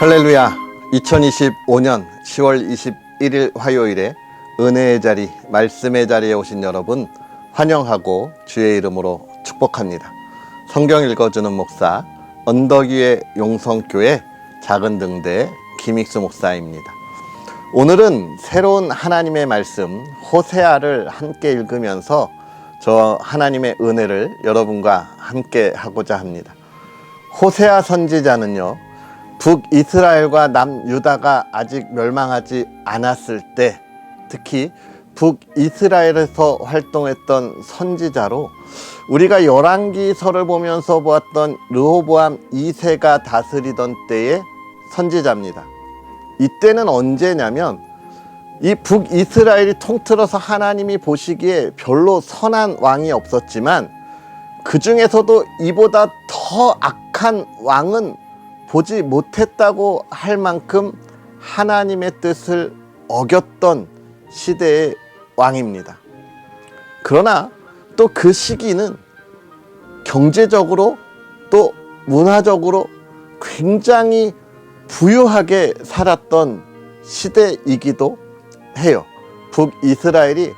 할렐루야. 2025년 10월 21일 화요일에 은혜의 자리, 말씀의 자리에 오신 여러분 환영하고 주의 이름으로 축복합니다. 성경 읽어주는 목사, 언덕 위의 용성교회 작은 등대 김익수 목사입니다. 오늘은 새로운 하나님의 말씀 호세아를 함께 읽으면서 저 하나님의 은혜를 여러분과 함께 하고자 합니다. 호세아 선지자는요, 북이스라엘과 남유다가 아직 멸망하지 않았을 때, 특히 북이스라엘에서 활동했던 선지자로 우리가 열왕기서를 보면서 보았던 르호보암 2세가 다스리던 때의 선지자입니다. 이때는 언제냐면 이 북이스라엘이 통틀어서 하나님이 보시기에 별로 선한 왕이 없었지만 그 중에서도 이보다 더 악한 왕은 보지 못했다고 할 만큼 하나님의 뜻을 어겼던 시대의 왕입니다. 그러나 또 그 시기는 경제적으로 또 문화적으로 굉장히 부유하게 살았던 시대이기도 해요. 북이스라엘이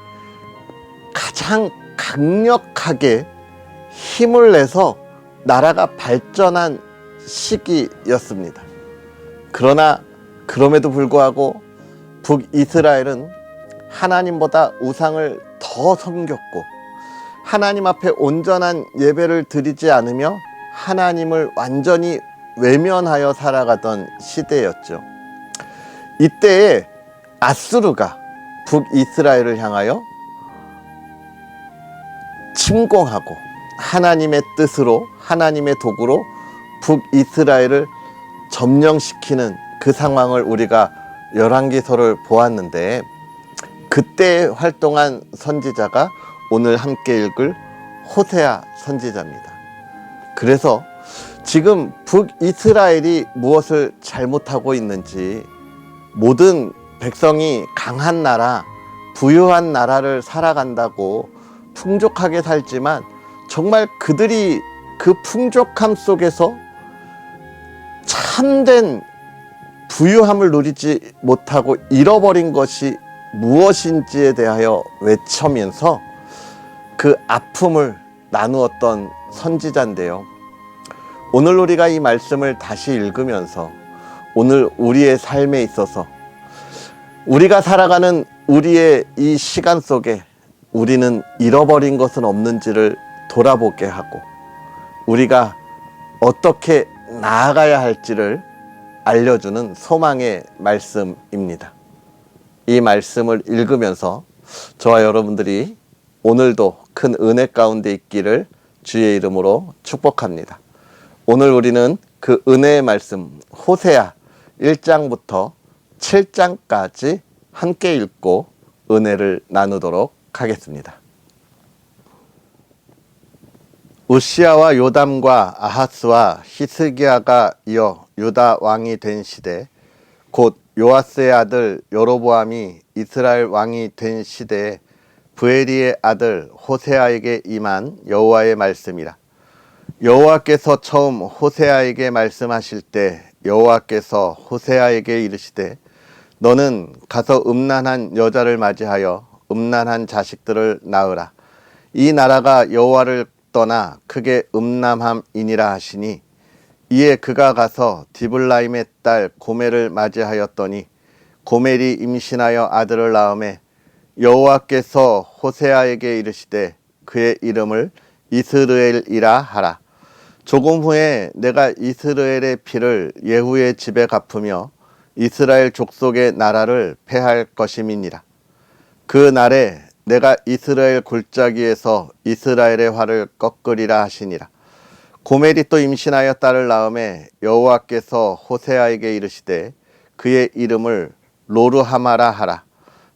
가장 강력하게 힘을 내서 나라가 발전한 시기였습니다. 그러나 그럼에도 불구하고 북이스라엘은 하나님보다 우상을 더 섬겼고 하나님 앞에 온전한 예배를 드리지 않으며 하나님을 완전히 외면하여 살아가던 시대였죠. 이때에 아수르가 북이스라엘을 향하여 침공하고 하나님의 뜻으로, 하나님의 도구로 북이스라엘을 점령시키는 그 상황을 우리가 열왕기서를 보았는데, 그때 활동한 선지자가 오늘 함께 읽을 호세아 선지자입니다. 그래서 지금 북이스라엘이 무엇을 잘못하고 있는지, 모든 백성이 강한 나라, 부유한 나라를 살아간다고 풍족하게 살지만 정말 그들이 그 풍족함 속에서 참된 부유함을 누리지 못하고 잃어버린 것이 무엇인지에 대하여 외치면서 그 아픔을 나누었던 선지자인데요. 오늘 우리가 이 말씀을 다시 읽으면서 오늘 우리의 삶에 있어서 우리가 살아가는 우리의 이 시간 속에 우리는 잃어버린 것은 없는지를 돌아보게 하고 우리가 어떻게 나아가야 할지를 알려주는 소망의 말씀입니다. 이 말씀을 읽으면서 저와 여러분들이 오늘도 큰 은혜 가운데 있기를 주의 이름으로 축복합니다. 오늘 우리는 그 은혜의 말씀 호세아 1장부터 7장까지 함께 읽고 은혜를 나누도록 하겠습니다. 우시야와 요담과 아하스와 히스기야가 이어 유다 왕이 된 시대, 곧 요아스의 아들 여로보암이 이스라엘 왕이 된 시대에 브에리의 아들 호세아에게 임한 여호와의 말씀이라. 여호와께서 처음 호세아에게 말씀하실 때 여호와께서 호세아에게 이르시되 너는 가서 음란한 여자를 맞이하여 음란한 자식들을 낳으라. 이 나라가 여호와를 떠나 크게 음란함이니라 하시니, 이에 그가 가서 디블라임의 딸 고멜을 맞이하였더니 고멜이 임신하여 아들을 낳음에 여호와께서 호세아에게 이르시되 그의 이름을 이스르엘이라 하라. 조금 후에 내가 이스라엘의 피를 예후의 집에 갚으며 이스라엘 족속의 나라를 패할 것임이니라. 그 날에 내가 이스라엘 골짜기에서 이스라엘의 활을 꺾으리라 하시니라. 고멜이 또 임신하여 딸을 낳음에 여호와께서 호세아에게 이르시되 그의 이름을 로르하마라 하라.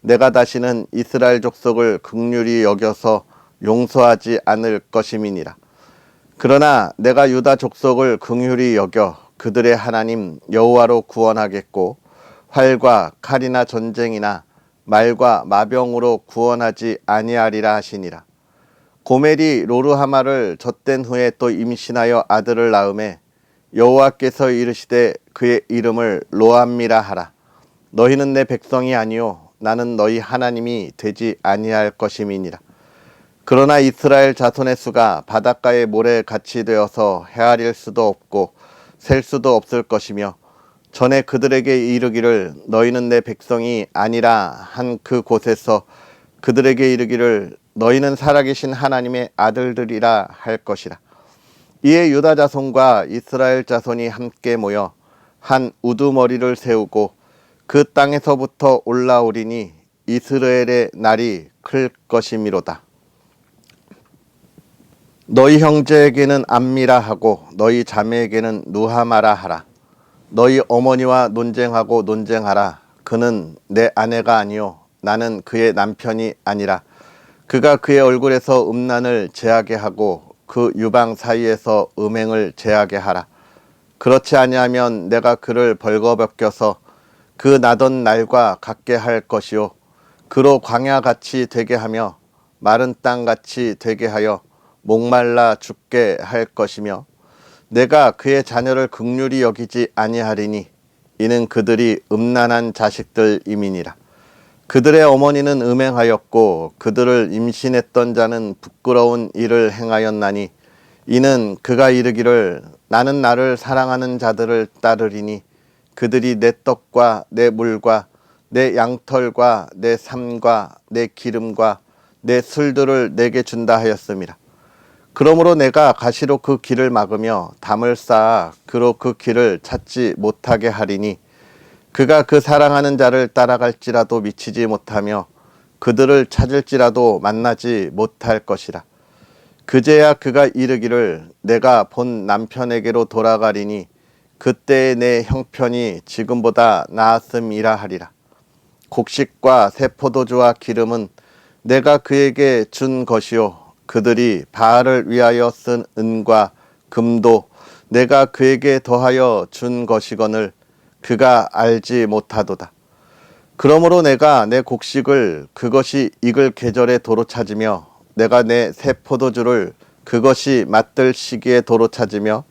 내가 다시는 이스라엘 족속을 긍휼히 여겨서 용서하지 않을 것임이니라. 그러나 내가 유다 족속을 긍휼히 여겨 그들의 하나님 여호와로 구원하겠고 활과 칼이나 전쟁이나 말과 마병으로 구원하지 아니하리라 하시니라. 고멜이 로르하마를 젖된 후에 또 임신하여 아들을 낳음에 여호와께서 이르시되 그의 이름을 로암미라 하라. 너희는 내 백성이 아니요 나는 너희 하나님이 되지 아니할 것임이니라. 그러나 이스라엘 자손의 수가 바닷가의 모래 같이 되어서 헤아릴 수도 없고 셀 수도 없을 것이며 전에 그들에게 이르기를 너희는 내 백성이 아니라 한 그 곳에서 그들에게 이르기를 너희는 살아계신 하나님의 아들들이라 할 것이라. 이에 유다 자손과 이스라엘 자손이 함께 모여 한 우두머리를 세우고 그 땅에서부터 올라오리니 이스라엘의 날이 클 것이미로다. 너희 형제에게는 암미라 하고 너희 자매에게는 누하마라 하라. 너희 어머니와 논쟁하고 논쟁하라. 그는 내 아내가 아니요 나는 그의 남편이 아니라 그가 그의 얼굴에서 음란을 제하게 하고 그 유방 사이에서 음행을 제하게 하라. 그렇지 아니하면 내가 그를 벌거벗겨서 그 나던 날과 같게 할 것이요 그로 광야같이 되게 하며 마른 땅같이 되게 하여 목말라 죽게 할 것이며 내가 그의 자녀를 긍휼히 여기지 아니하리니 이는 그들이 음란한 자식들임이니라. 그들의 어머니는 음행하였고 그들을 임신했던 자는 부끄러운 일을 행하였나니 이는 그가 이르기를 나는 나를 사랑하는 자들을 따르리니 그들이 내 떡과 내 물과 내 양털과 내 삶과 내 기름과 내 술들을 내게 준다 하였음이라. 그러므로 내가 가시로 그 길을 막으며 담을 쌓아 그로 그 길을 찾지 못하게 하리니 그가 그 사랑하는 자를 따라갈지라도 미치지 못하며 그들을 찾을지라도 만나지 못할 것이라. 그제야 그가 이르기를 내가 본 남편에게로 돌아가리니 그때의 내 형편이 지금보다 나았음이라 하리라. 곡식과 새 포도주와 기름은 내가 그에게 준 것이요 그들이 바알을 위하여 쓴 은과 금도 내가 그에게 더하여 준 것이거늘 그가 알지 못하도다. 그러므로 내가 내 곡식을 그것이 익을 계절에 도로 찾으며 내가 내 새 포도주를 그것이 맛들 시기에 도로 찾으며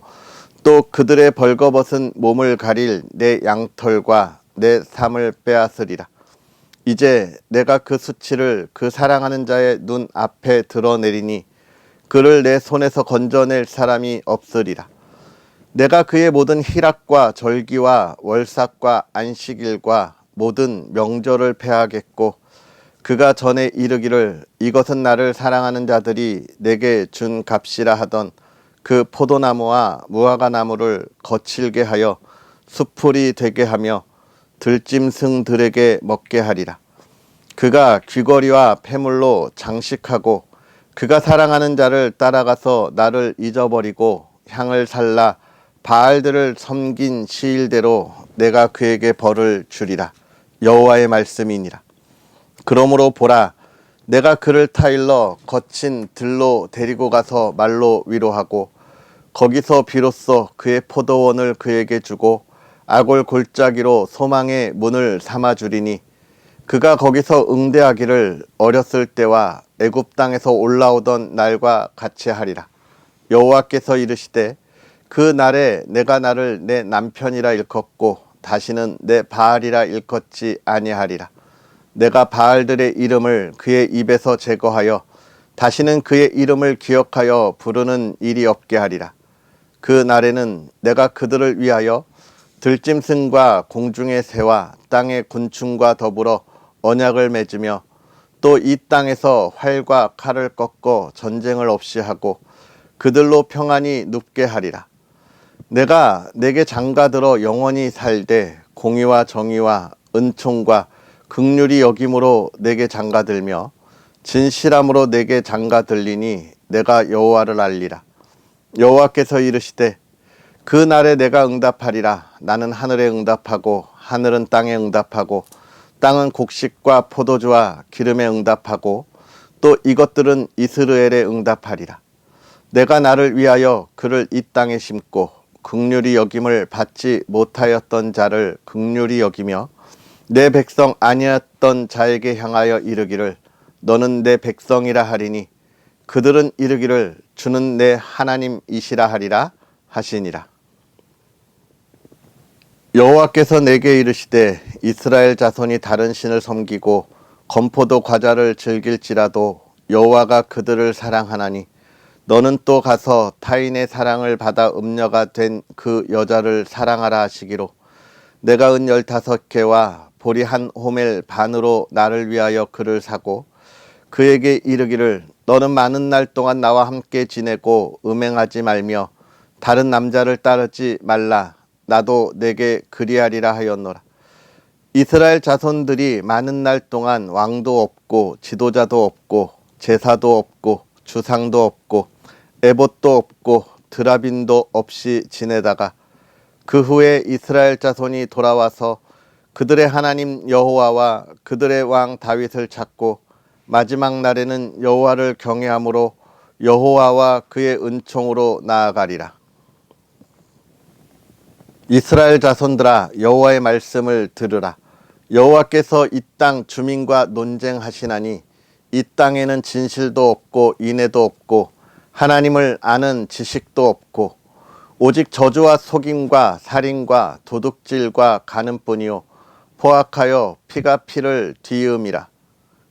또 그들의 벌거벗은 몸을 가릴 내 양털과 내 삶을 빼앗으리라. 이제 내가 그 수치를 그 사랑하는 자의 눈 앞에 드러내리니 그를 내 손에서 건져낼 사람이 없으리라. 내가 그의 모든 희락과 절기와 월삭과 안식일과 모든 명절을 폐하겠고 그가 전에 이르기를 이것은 나를 사랑하는 자들이 내게 준 값이라 하던 그 포도나무와 무화과나무를 거칠게 하여 수풀이 되게 하며 들짐승들에게 먹게 하리라. 그가 귀걸이와 패물로 장식하고 그가 사랑하는 자를 따라가서 나를 잊어버리고 향을 살라 바알들을 섬긴 시일대로 내가 그에게 벌을 주리라. 여호와의 말씀이니라. 그러므로 보라 내가 그를 타일러 거친 들로 데리고 가서 말로 위로하고 거기서 비로소 그의 포도원을 그에게 주고 아골 골짜기로 소망의 문을 삼아 주리니 그가 거기서 응대하기를 어렸을 때와 애굽 땅에서 올라오던 날과 같이 하리라. 여호와께서 이르시되 그 날에 내가 나를 내 남편이라 일컫고 다시는 내 바알이라 일컫지 아니하리라. 내가 바알들의 이름을 그의 입에서 제거하여 다시는 그의 이름을 기억하여 부르는 일이 없게 하리라. 그 날에는 내가 그들을 위하여 들짐승과 공중의 새와 땅의 곤충과 더불어 언약을 맺으며 또 이 땅에서 활과 칼을 꺾어 전쟁을 없이 하고 그들로 평안히 눕게 하리라. 내가 내게 장가들어 영원히 살되 공의와 정의와 은총과 긍휼히 여김으로 내게 장가들며 진실함으로 내게 장가들리니 내가 여호와를 알리라. 여호와께서 이르시되 그 날에 내가 응답하리라. 나는 하늘에 응답하고 하늘은 땅에 응답하고 땅은 곡식과 포도주와 기름에 응답하고 또 이것들은 이스라엘에 응답하리라. 내가 나를 위하여 그를 이 땅에 심고 긍휼히 여김을 받지 못하였던 자를 긍휼히 여기며 내 백성 아니었던 자에게 향하여 이르기를 너는 내 백성이라 하리니 그들은 이르기를 주는 내 하나님이시라 하리라 하시니라. 여호와께서 내게 이르시되 이스라엘 자손이 다른 신을 섬기고 건포도 과자를 즐길지라도 여호와가 그들을 사랑하나니 너는 또 가서 타인의 사랑을 받아 음녀가 된 그 여자를 사랑하라 하시기로 내가 은 15개와 보리 한 호멜 반으로 나를 위하여 그를 사고 그에게 이르기를 너는 많은 날 동안 나와 함께 지내고 음행하지 말며 다른 남자를 따르지 말라. 나도 내게 그리하리라 하였노라. 이스라엘 자손들이 많은 날 동안 왕도 없고 지도자도 없고 제사도 없고 주상도 없고 에봇도 없고 드라빈도 없이 지내다가 그 후에 이스라엘 자손이 돌아와서 그들의 하나님 여호와와 그들의 왕 다윗을 찾고 마지막 날에는 여호와를 경외함으로 여호와와 그의 은총으로 나아가리라. 이스라엘 자손들아 여호와의 말씀을 들으라. 여호와께서 이 땅 주민과 논쟁하시나니 이 땅에는 진실도 없고 인애도 없고 하나님을 아는 지식도 없고 오직 저주와 속임과 살인과 도둑질과 간음뿐이요 포악하여 피가 피를 뒤음이라.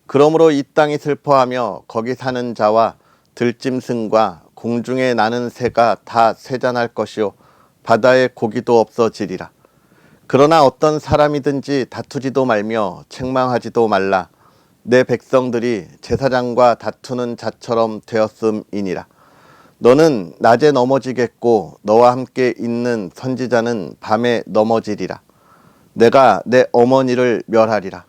그러므로 이 땅이 슬퍼하며 거기 사는 자와 들짐승과 공중에 나는 새가 다 쇠잔할 것이요 바다에 고기도 없어지리라. 그러나 어떤 사람이든지 다투지도 말며 책망하지도 말라. 내 백성들이 제사장과 다투는 자처럼 되었음이니라. 너는 낮에 넘어지겠고 너와 함께 있는 선지자는 밤에 넘어지리라. 내가 내 어머니를 멸하리라.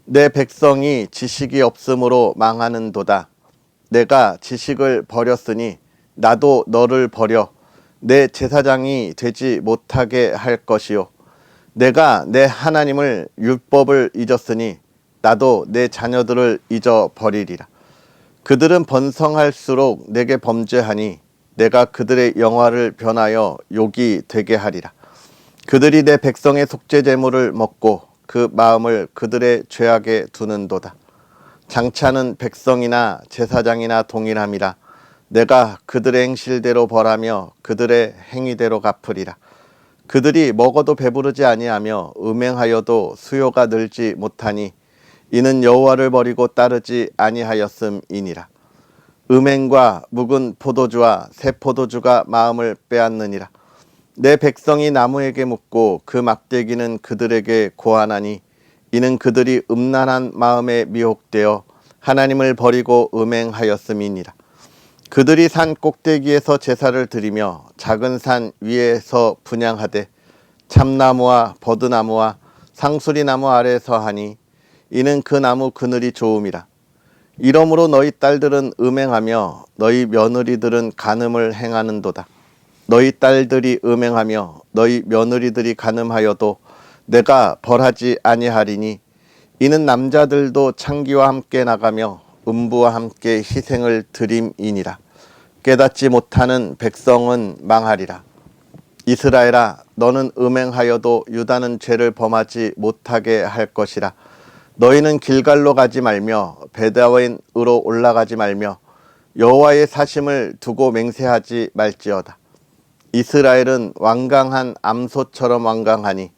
내 백성이 지식이 없으므로 망하는도다. 내가 지식을 버렸으니 나도 너를 버려 내 제사장이 되지 못하게 할 것이요 내가 내 하나님을 율법을 잊었으니 나도 내 자녀들을 잊어버리리라. 그들은 번성할수록 내게 범죄하니 내가 그들의 영화를 변하여 욕이 되게 하리라. 그들이 내 백성의 속죄 제물을 먹고 그 마음을 그들의 죄악에 두는도다. 장차는 백성이나 제사장이나 동일함이라. 내가 그들의 행실대로 벌하며 그들의 행위대로 갚으리라. 그들이 먹어도 배부르지 아니하며 음행하여도 수요가 늘지 못하니 이는 여호와를 버리고 따르지 아니하였음이니라. 음행과 묵은 포도주와 새 포도주가 마음을 빼앗느니라. 내 백성이 나무에게 묻고 그 막대기는 그들에게 고하나니 이는 그들이 음란한 마음에 미혹되어 하나님을 버리고 음행하였음이니라. 그들이 산 꼭대기에서 제사를 드리며 작은 산 위에서 분향하되 참나무와 버드나무와 상수리나무 아래에서 하니 이는 그 나무 그늘이 좋음이라. 이러므로 너희 딸들은 음행하며 너희 며느리들은 간음을 행하는도다. 너희 딸들이 음행하며 너희 며느리들이 간음하여도 내가 벌하지 아니하리니 이는 남자들도 창기와 함께 나가며 음부와 함께 희생을 드림이니라. 깨닫지 못하는 백성은 망하리라. 이스라엘아 너는 음행하여도 유다는 죄를 범하지 못하게 할 것이라. 너희는 길갈로 가지 말며 베다웬으로 올라가지 말며 여호와의 사심을 두고 맹세하지 말지어다. 이스라엘은 완강한 암소처럼 완강하니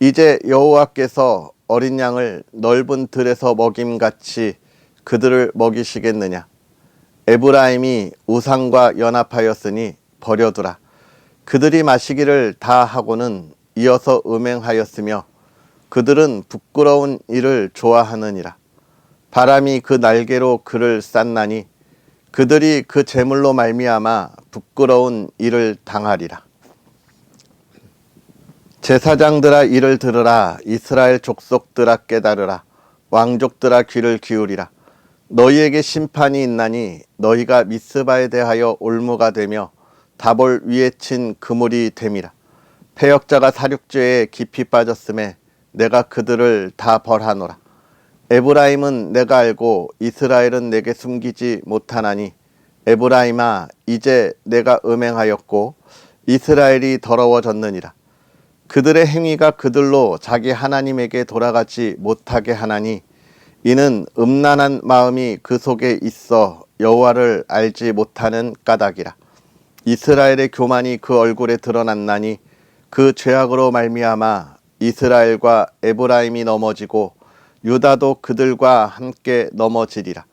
이제 여호와께서 어린 양을 넓은 들에서 먹임같이 그들을 먹이시겠느냐. 에브라임이 우상과 연합하였으니 버려두라. 그들이 마시기를 다 하고는 이어서 음행하였으며 그들은 부끄러운 일을 좋아하느니라. 바람이 그 날개로 그를 쌌나니 그들이 그 재물로 말미암아 부끄러운 일을 당하리라. 제사장들아 이를 들으라. 이스라엘 족속들아 깨달으라. 왕족들아 귀를 기울이라. 너희에게 심판이 있나니 너희가 미스바에 대하여 올무가 되며 다볼 위에 친 그물이 됨이라. 패역자가 살육죄에 깊이 빠졌음에 내가 그들을 다 벌하노라. 에브라임은 내가 알고 이스라엘은 내게 숨기지 못하나니 에브라임아 이제 내가 음행하였고 이스라엘이 더러워졌느니라. 그들의 행위가 그들로 자기 하나님에게 돌아가지 못하게 하나니 이는 음란한 마음이 그 속에 있어 여호와를 알지 못하는 까닭이라. 이스라엘의 교만이 그 얼굴에 드러났나니 그 죄악으로 말미암아 이스라엘과 에브라임이 넘어지고 유다도 그들과 함께 넘어지리라.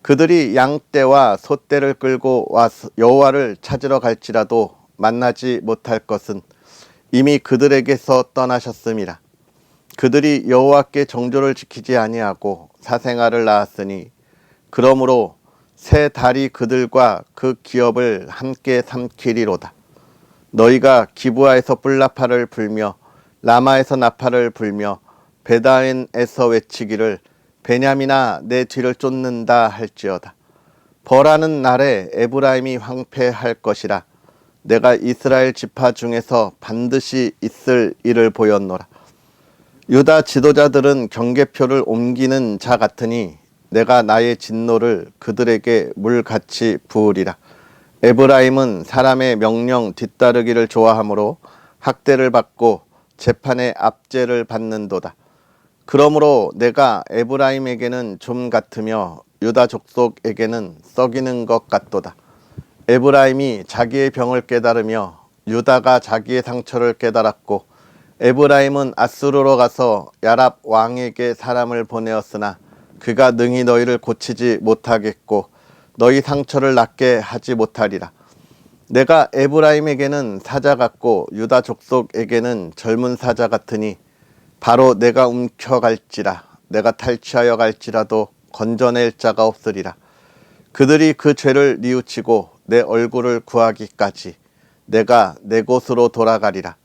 그들이 양떼와 소떼를 끌고 와서 여호와를 찾으러 갈지라도 만나지 못할 것은 이미 그들에게서 떠나셨음이라. 그들이 여호와께 정조를 지키지 아니하고 사생아를 낳았으니 그러므로 새 달이 그들과 그 기업을 함께 삼키리로다. 너희가 기브아에서 뿔나팔을 불며 라마에서 나팔을 불며 베다엔에서 외치기를 베냐민아 내 뒤를 쫓는다 할지어다. 벌하는 날에 에브라임이 황폐할 것이라. 내가 이스라엘 지파 중에서 반드시 있을 일을 보였노라. 유다 지도자들은 경계표를 옮기는 자 같으니 내가 나의 진노를 그들에게 물같이 부으리라. 에브라임은 사람의 명령 뒤따르기를 좋아하므로 학대를 받고 재판의 압제를 받는도다. 그러므로 내가 에브라임에게는 좀 같으며 유다 족속에게는 썩이는 것 같도다. 에브라임이 자기의 병을 깨달으며 유다가 자기의 상처를 깨달았고 에브라임은 아수르로 가서 야랍 왕에게 사람을 보내었으나 그가 능히 너희를 고치지 못하겠고 너희 상처를 낫게 하지 못하리라. 내가 에브라임에게는 사자 같고 유다 족속에게는 젊은 사자 같으니 바로 내가 움켜갈지라. 내가 탈취하여 갈지라도 건져낼 자가 없으리라. 그들이 그 죄를 뉘우치고 내 얼굴을 구하기까지 내가 내 곳으로 돌아가리라.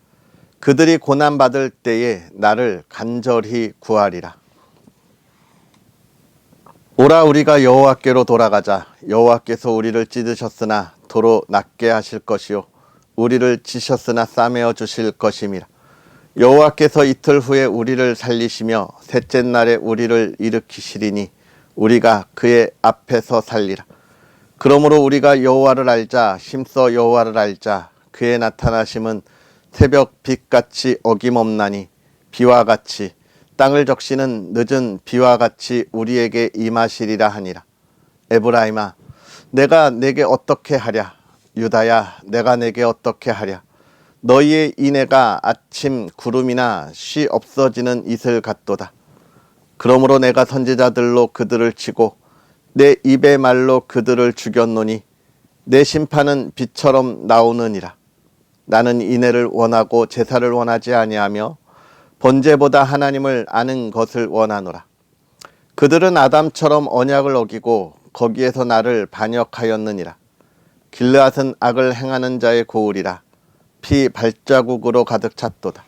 그들이 고난받을 때에 나를 간절히 구하리라. 오라 우리가 여호와께로 돌아가자. 여호와께서 우리를 찢으셨으나 도로 낫게 하실 것이요 우리를 치셨으나 싸매어 주실 것임이라. 여호와께서 이틀 후에 우리를 살리시며 셋째 날에 우리를 일으키시리니 우리가 그의 앞에서 살리라. 그러므로 우리가 여호와를 알자. 힘써 여호와를 알자. 그의 나타나심은 새벽 빛같이 어김없나니 비와 같이 땅을 적시는 늦은 비와 같이 우리에게 임하시리라 하니라. 에브라임아 내가 내게 어떻게 하랴. 유다야 내가 내게 어떻게 하랴. 너희의 인애가 아침 구름이나 쉬 없어지는 이슬 같도다. 그러므로 내가 선지자들로 그들을 치고 내 입의 말로 그들을 죽였노니 내 심판은 빛처럼 나오느니라. 나는 인애를 원하고 제사를 원하지 아니하며 번제보다 하나님을 아는 것을 원하노라. 그들은 아담처럼 언약을 어기고 거기에서 나를 반역하였느니라. 길르앗은 악을 행하는 자의 고울이라. 피 발자국으로 가득 찼도다.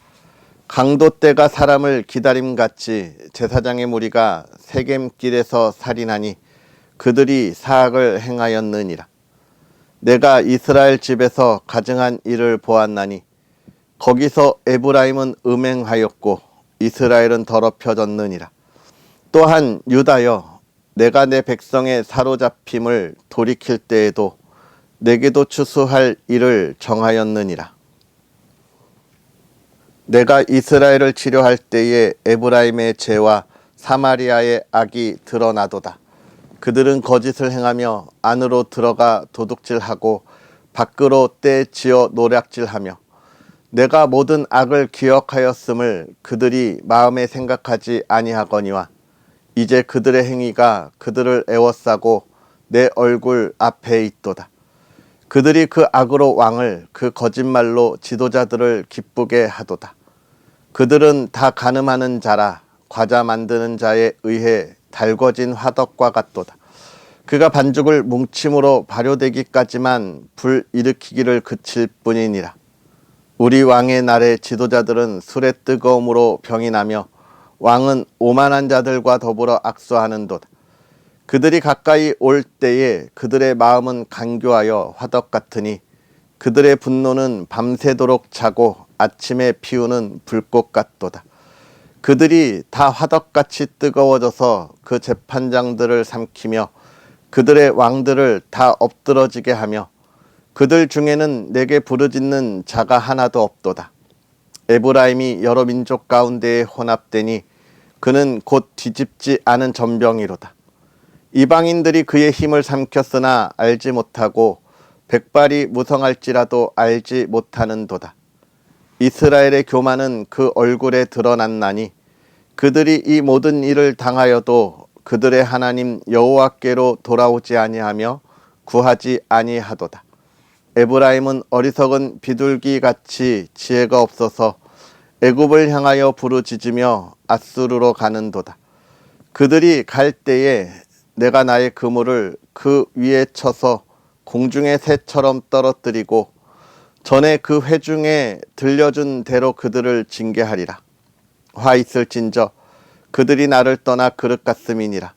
강도 때가 사람을 기다림같이 제사장의 무리가 세겜길에서 살인하니 그들이 사악을 행하였느니라. 내가 이스라엘 집에서 가증한 일을 보았나니 거기서 에브라임은 음행하였고 이스라엘은 더럽혀졌느니라. 또한 유다여 내가 내 백성의 사로잡힘을 돌이킬 때에도 내게도 추수할 일을 정하였느니라. 내가 이스라엘을 치료할 때에 에브라임의 죄와 사마리아의 악이 드러나도다. 그들은 거짓을 행하며 안으로 들어가 도둑질하고 밖으로 떼지어 노략질하며 내가 모든 악을 기억하였음을 그들이 마음에 생각하지 아니하거니와 이제 그들의 행위가 그들을 애워싸고 내 얼굴 앞에 있도다. 그들이 그 악으로 왕을 그 거짓말로 지도자들을 기쁘게 하도다. 그들은 다 간음하는 자라 과자 만드는 자에 의해 달궈진 화덕과 같도다. 그가 반죽을 뭉침으로 발효되기까지만 불 일으키기를 그칠 뿐이니라. 우리 왕의 날에 지도자들은 술의 뜨거움으로 병이 나며 왕은 오만한 자들과 더불어 악수하는도다. 그들이 가까이 올 때에 그들의 마음은 간교하여 화덕 같으니 그들의 분노는 밤새도록 차고 아침에 피우는 불꽃 같도다. 그들이 다 화덕같이 뜨거워져서 그 재판장들을 삼키며 그들의 왕들을 다 엎드러지게 하며 그들 중에는 내게 부르짖는 자가 하나도 없도다. 에브라임이 여러 민족 가운데에 혼합되니 그는 곧 뒤집지 않은 전병이로다. 이방인들이 그의 힘을 삼켰으나 알지 못하고 백발이 무성할지라도 알지 못하는도다. 이스라엘의 교만은 그 얼굴에 드러났나니 그들이 이 모든 일을 당하여도 그들의 하나님 여호와께로 돌아오지 아니하며 구하지 아니하도다. 에브라임은 어리석은 비둘기같이 지혜가 없어서 애굽을 향하여 부르짖으며 앗수르로 가는도다. 그들이 갈 때에 내가 나의 그물을 그 위에 쳐서 공중의 새처럼 떨어뜨리고 전에 그 회중에 들려준 대로 그들을 징계하리라. 화 있을진저 그들이 나를 떠나 그릇 같음이니라.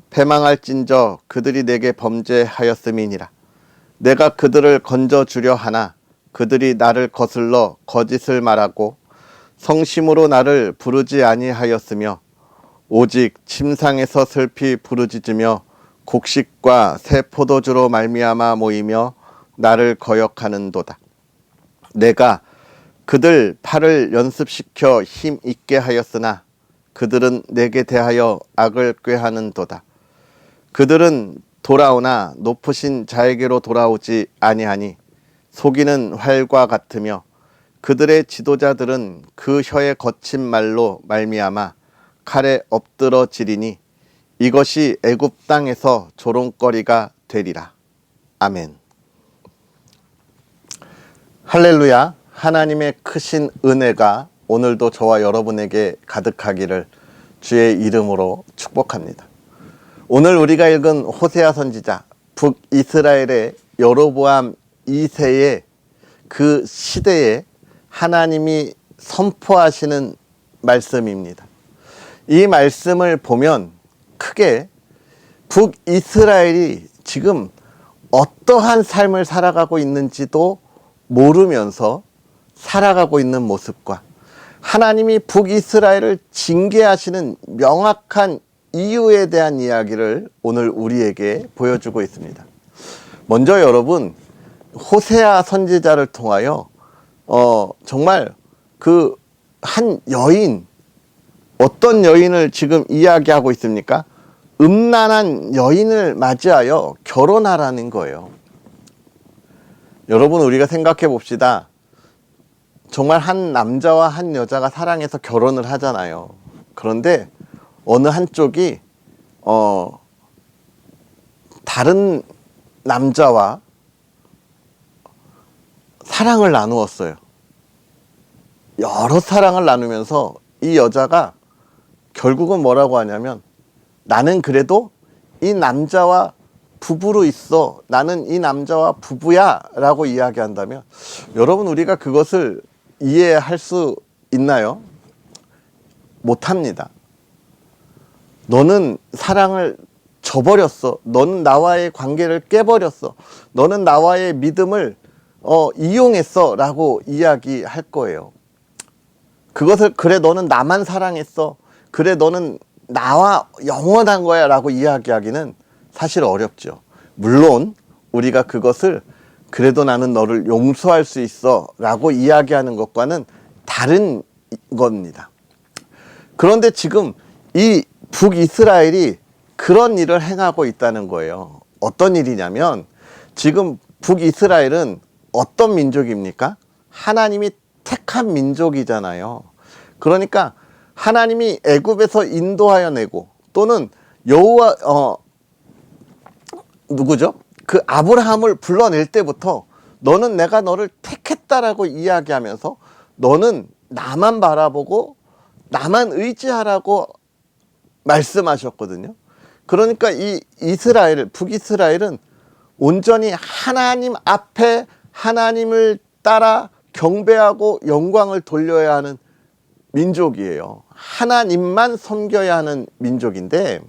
패망할진저 그들이 내게 범죄하였음이니라. 내가 그들을 건져주려 하나 그들이 나를 거슬러 거짓을 말하고 성심으로 나를 부르지 아니하였으며 오직 침상에서 슬피 부르짖으며 곡식과 새 포도주로 말미암아 모이며 나를 거역하는도다. 내가 그들 팔을 연습시켜 힘 있게 하였으나 그들은 내게 대하여 악을 꾀하는도다. 그들은 돌아오나 높으신 자에게로 돌아오지 아니하니 속이는 활과 같으며 그들의 지도자들은 그 혀의 거친 말로 말미암아 칼에 엎드러지리니 이것이 애굽 땅에서 조롱거리가 되리라. 아멘. 할렐루야. 하나님의 크신 은혜가 오늘도 저와 여러분에게 가득하기를 주의 이름으로 축복합니다. 오늘 우리가 읽은 호세아 선지자, 북이스라엘의 여로보암 2세의 그 시대에 하나님이 선포하시는 말씀입니다. 이 말씀을 보면 크게 북이스라엘이 지금 어떠한 삶을 살아가고 있는지도 모르면서 살아가고 있는 모습과 하나님이 북이스라엘을 징계하시는 명확한 이유에 대한 이야기를 오늘 우리에게 보여주고 있습니다. 먼저 여러분, 호세아 선지자를 통하여 정말 그 한 여인, 어떤 여인을 지금 이야기하고 있습니까? 음란한 여인을 맞이하여 결혼하라는 거예요. 여러분, 우리가 생각해 봅시다. 정말 한 남자와 한 여자가 사랑해서 결혼을 하잖아요. 그런데 어느 한쪽이 다른 남자와 사랑을 나누었어요. 여러 사랑을 나누면서 이 여자가 결국은 뭐라고 하냐면 나는 그래도 이 남자와 부부로 있어. 나는 이 남자와 부부야 라고 이야기한다면 여러분, 우리가 그것을 이해할 수 있나요? 못합니다. 너는 사랑을 저버렸어. 너는 나와의 관계를 깨버렸어. 너는 나와의 믿음을 이용했어 라고 이야기할 거예요. 그것을 그래 너는 나만 사랑했어. 그래 너는 나와 영원한 거야 라고 이야기하기는 사실 어렵죠. 물론 우리가 그것을 그래도 나는 너를 용서할 수 있어 라고 이야기하는 것과는 다른 겁니다. 그런데 지금 이 북이스라엘이 그런 일을 행하고 있다는 거예요. 어떤 일이냐면 지금 북이스라엘은 어떤 민족입니까? 하나님이 택한 민족이잖아요. 그러니까 하나님이 애굽에서 인도하여 내고 또는 여호와 누구죠? 그 아브라함을 불러낼 때부터 너는 내가 너를 택했다라고 이야기하면서 너는 나만 바라보고 나만 의지하라고 말씀하셨거든요. 그러니까 이 이스라엘, 북이스라엘은 온전히 하나님 앞에 하나님을 따라 경배하고 영광을 돌려야 하는 민족이에요. 하나님만 섬겨야 하는 민족인데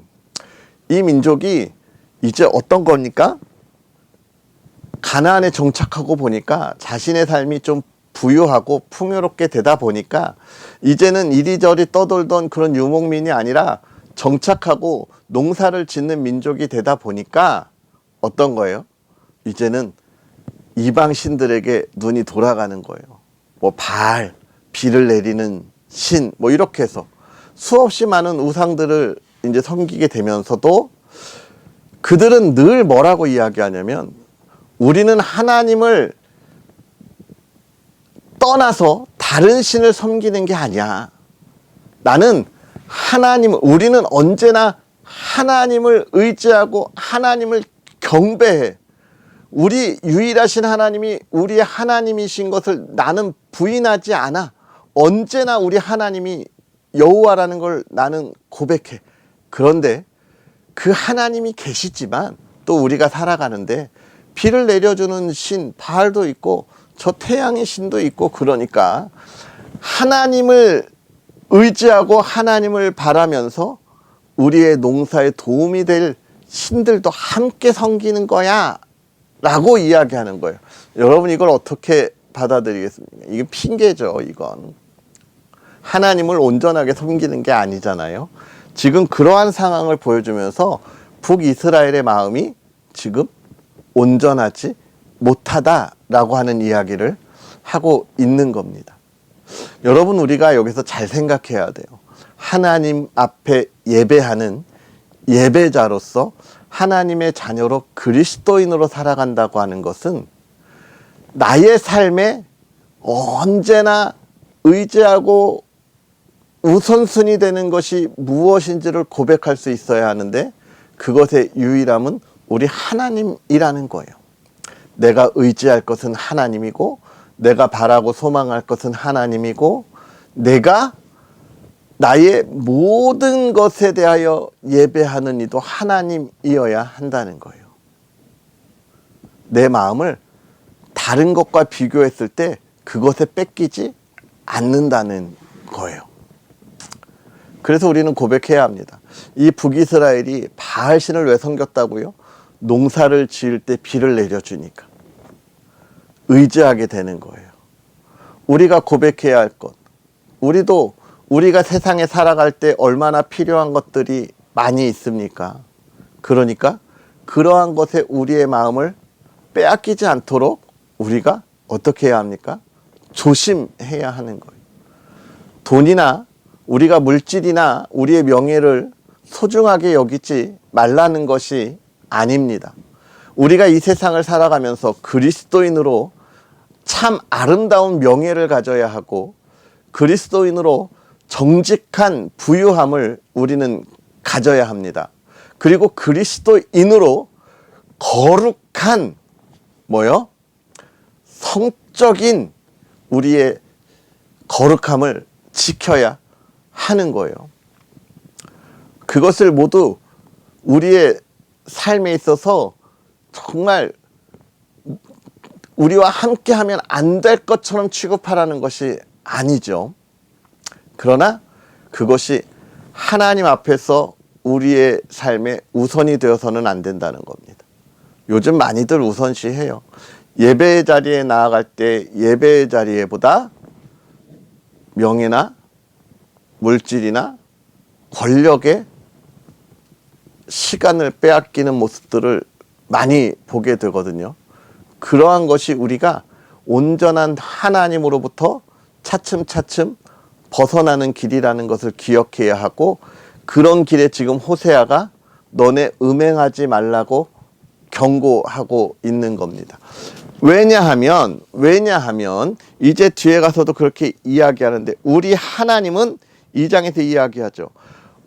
이 민족이 이제 어떤 겁니까? 가나안에 정착하고 보니까 자신의 삶이 좀 부유하고 풍요롭게 되다 보니까 이제는 이리저리 떠돌던 그런 유목민이 아니라 정착하고 농사를 짓는 민족이 되다 보니까 어떤 거예요? 이제는 이방 신들에게 눈이 돌아가는 거예요. 뭐 바알, 비를 내리는 신, 뭐 이렇게 해서 수없이 많은 우상들을 이제 섬기게 되면서도 그들은 늘 뭐라고 이야기하냐면 우리는 하나님을 떠나서 다른 신을 섬기는 게 아니야. 나는 우리는 언제나 하나님을 의지하고 하나님을 경배해. 우리 유일하신 하나님이 우리의 하나님이신 것을 나는 부인하지 않아. 언제나 우리 하나님이 여호와라는 걸 나는 고백해. 그런데 그 하나님이 계시지만 또 우리가 살아가는데 비를 내려주는 신 바알도 있고 저 태양의 신도 있고, 그러니까 하나님을 의지하고 하나님을 바라면서 우리의 농사에 도움이 될 신들도 함께 섬기는 거야 라고 이야기하는 거예요. 여러분, 이걸 어떻게 받아들이겠습니까? 이게 핑계죠. 이건 하나님을 온전하게 섬기는 게 아니잖아요. 지금 그러한 상황을 보여주면서 북이스라엘의 마음이 지금 온전하지 못하다라고 하는 이야기를 하고 있는 겁니다. 여러분, 우리가 여기서 잘 생각해야 돼요. 하나님 앞에 예배하는 예배자로서 하나님의 자녀로 그리스도인으로 살아간다고 하는 것은 나의 삶에 언제나 의지하고 우선순위 되는 것이 무엇인지를 고백할 수 있어야 하는데, 그것의 유일함은 우리 하나님이라는 거예요. 내가 의지할 것은 하나님이고, 내가 바라고 소망할 것은 하나님이고, 내가 나의 모든 것에 대하여 예배하는 이도 하나님이어야 한다는 거예요. 내 마음을 다른 것과 비교했을 때 그것에 뺏기지 않는다는 거예요. 그래서 우리는 고백해야 합니다. 이 북이스라엘이 바알신을 왜 섬겼다고요? 농사를 지을 때 비를 내려주니까 의지하게 되는 거예요. 우리가 고백해야 할 것, 우리가 세상에 살아갈 때 얼마나 필요한 것들이 많이 있습니까? 그러니까 그러한 것에 우리의 마음을 빼앗기지 않도록 우리가 어떻게 해야 합니까? 조심해야 하는 거예요. 돈이나 우리가 물질이나 우리의 명예를 소중하게 여기지 말라는 것이 아닙니다. 우리가 이 세상을 살아가면서 그리스도인으로 참 아름다운 명예를 가져야 하고, 그리스도인으로 정직한 부유함을 우리는 가져야 합니다. 그리고 그리스도인으로 거룩한 성적인 우리의 거룩함을 지켜야 하는 거예요. 그것을 모두 우리의 삶에 있어서 정말 우리와 함께 하면 안 될 것처럼 취급하라는 것이 아니죠. 그러나 그것이 하나님 앞에서 우리의 삶에 우선이 되어서는 안 된다는 겁니다. 요즘 많이들 우선시해요. 예배의 자리에 나아갈 때 예배의 자리에보다 명예나 물질이나 권력에 시간을 빼앗기는 모습들을 많이 보게 되거든요. 그러한 것이 우리가 온전한 하나님으로부터 차츰차츰 벗어나는 길이라는 것을 기억해야 하고, 그런 길에 지금 호세아가 너네 음행하지 말라고 경고하고 있는 겁니다. 왜냐하면 이제 뒤에 가서도 그렇게 이야기하는데, 우리 하나님은 2장에서 이야기하죠.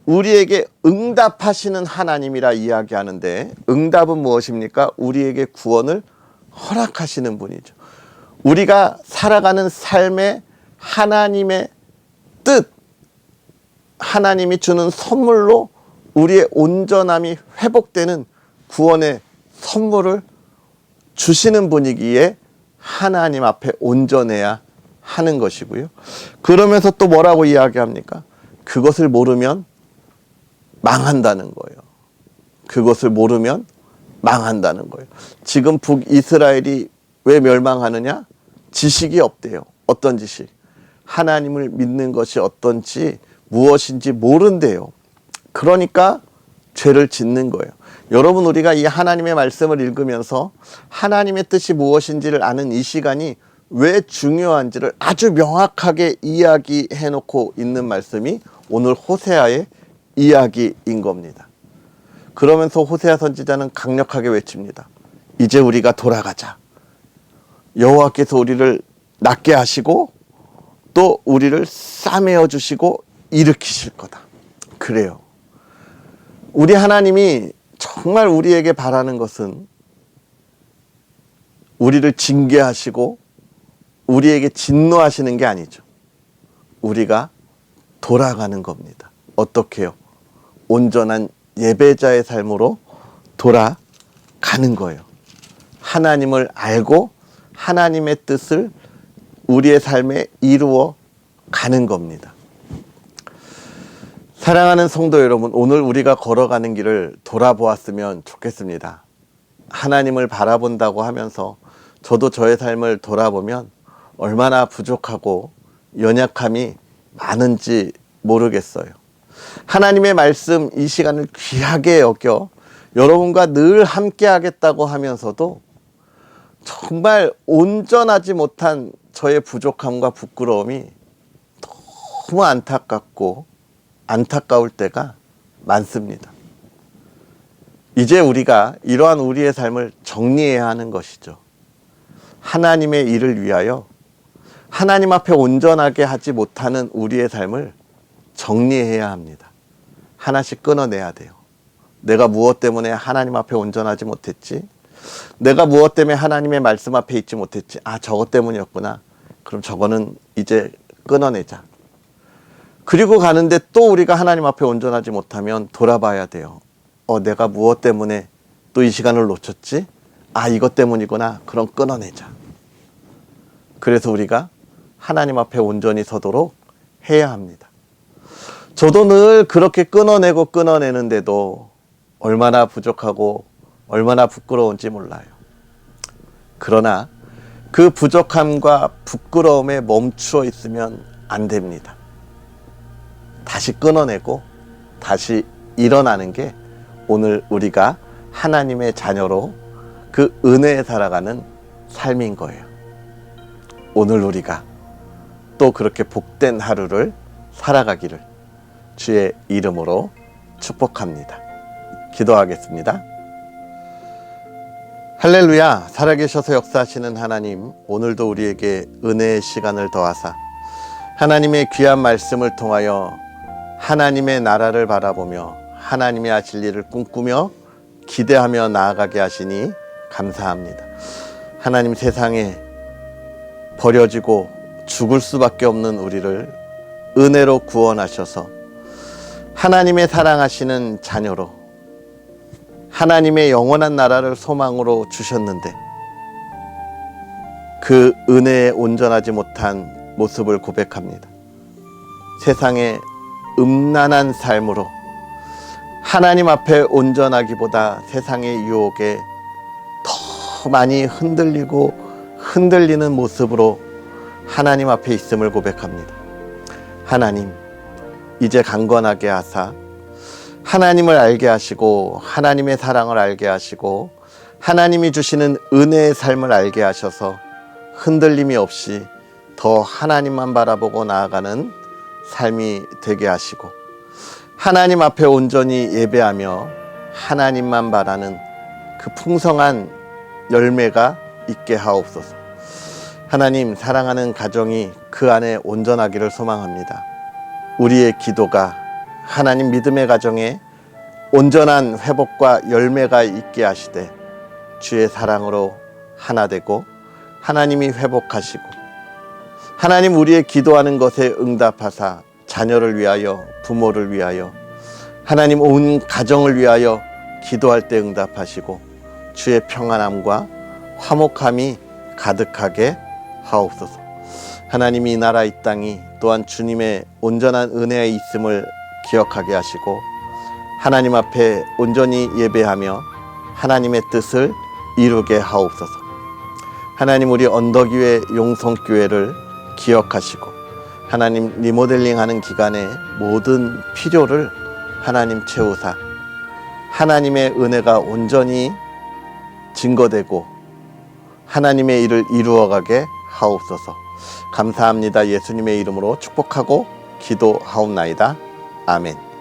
우리에게 응답하시는 하나님이라 이야기하는데, 응답은 무엇입니까? 우리에게 구원을 허락하시는 분이죠. 우리가 살아가는 삶의 하나님의 뜻, 하나님이 주는 선물로 우리의 온전함이 회복되는 구원의 선물을 주시는 분이기에 하나님 앞에 온전해야 하는 것이고요. 그러면서 또 뭐라고 이야기합니까? 그것을 모르면 망한다는 거예요. 그것을 모르면 망한다는 거예요. 지금 북이스라엘이 왜 멸망하느냐? 지식이 없대요. 어떤 지식? 하나님을 믿는 것이 어떤지 무엇인지 모른대요. 그러니까 죄를 짓는 거예요. 여러분, 우리가 이 하나님의 말씀을 읽으면서 하나님의 뜻이 무엇인지를 아는 이 시간이 왜 중요한지를 아주 명확하게 이야기해 놓고 있는 말씀이 오늘 호세아의 이야기인 겁니다. 그러면서 호세아 선지자는 강력하게 외칩니다. 이제 우리가 돌아가자. 여호와께서 우리를 낫게 하시고 또 우리를 싸매어 주시고 일으키실 거다. 그래요. 우리 하나님이 정말 우리에게 바라는 것은 우리를 징계하시고 우리에게 진노하시는 게 아니죠. 우리가 돌아가는 겁니다. 어떻게요? 온전한 예배자의 삶으로 돌아가는 거예요. 하나님을 알고 하나님의 뜻을 우리의 삶에 이루어 가는 겁니다. 사랑하는 성도 여러분, 오늘 우리가 걸어가는 길을 돌아보았으면 좋겠습니다. 하나님을 바라본다고 하면서 저도 저의 삶을 돌아보면 얼마나 부족하고 연약함이 많은지 모르겠어요. 하나님의 말씀 이 시간을 귀하게 여겨 여러분과 늘 함께 하겠다고 하면서도 정말 온전하지 못한 저의 부족함과 부끄러움이 너무 안타까울 때가 많습니다. 이제 우리가 이러한 우리의 삶을 정리해야 하는 것이죠. 하나님의 일을 위하여 하나님 앞에 온전하게 하지 못하는 우리의 삶을 정리해야 합니다. 하나씩 끊어내야 돼요. 내가 무엇 때문에 하나님 앞에 온전하지 못했지? 내가 무엇 때문에 하나님의 말씀 앞에 있지 못했지? 아, 저것 때문이었구나. 그럼 저거는 이제 끊어내자. 그리고 가는데 또 우리가 하나님 앞에 온전하지 못하면 돌아봐야 돼요. 내가 무엇 때문에 또 이 시간을 놓쳤지? 아, 이것 때문이구나. 그럼 끊어내자. 그래서 우리가 하나님 앞에 온전히 서도록 해야 합니다. 저도 늘 그렇게 끊어내는데도 얼마나 부족하고 얼마나 부끄러운지 몰라요. 그러나 그 부족함과 부끄러움에 멈추어 있으면 안 됩니다. 다시 끊어내고 다시 일어나는 게 오늘 우리가 하나님의 자녀로 그 은혜에 살아가는 삶인 거예요. 오늘 우리가 또 그렇게 복된 하루를 살아가기를 주의 이름으로 축복합니다. 기도하겠습니다. 할렐루야. 살아계셔서 역사하시는 하나님, 오늘도 우리에게 은혜의 시간을 더하사 하나님의 귀한 말씀을 통하여 하나님의 나라를 바라보며 하나님의 하실 일을 꿈꾸며 기대하며 나아가게 하시니 감사합니다. 하나님, 세상에 버려지고 죽을 수밖에 없는 우리를 은혜로 구원하셔서 하나님의 사랑하시는 자녀로 하나님의 영원한 나라를 소망으로 주셨는데 그 은혜에 온전하지 못한 모습을 고백합니다. 세상의 음란한 삶으로 하나님 앞에 온전하기보다 세상의 유혹에 더 많이 흔들리는 모습으로 하나님 앞에 있음을 고백합니다. 하나님, 이제 강건하게 하사 하나님을 알게 하시고 하나님의 사랑을 알게 하시고 하나님이 주시는 은혜의 삶을 알게 하셔서 흔들림이 없이 더 하나님만 바라보고 나아가는 삶이 되게 하시고 하나님 앞에 온전히 예배하며 하나님만 바라는 그 풍성한 열매가 있게 하옵소서. 하나님, 사랑하는 가정이 그 안에 온전하기를 소망합니다. 우리의 기도가 하나님 믿음의 가정에 온전한 회복과 열매가 있게 하시되 주의 사랑으로 하나 되고 하나님이 회복하시고 하나님 우리의 기도하는 것에 응답하사 자녀를 위하여 부모를 위하여 하나님 온 가정을 위하여 기도할 때 응답하시고 주의 평안함과 화목함이 가득하게 하옵소서. 하나님, 이 나라 이 땅이 또한 주님의 온전한 은혜에 있음을 기억하게 하시고 하나님 앞에 온전히 예배하며 하나님의 뜻을 이루게 하옵소서. 하나님, 우리 언덕위의 용성교회를 기억하시고 하나님 리모델링하는 기간에 모든 필요를 하나님 채우사 하나님의 은혜가 온전히 증거되고 하나님의 일을 이루어가게 하옵소서. 감사합니다. 예수님의 이름으로 축복하고 기도하옵나이다. 아멘.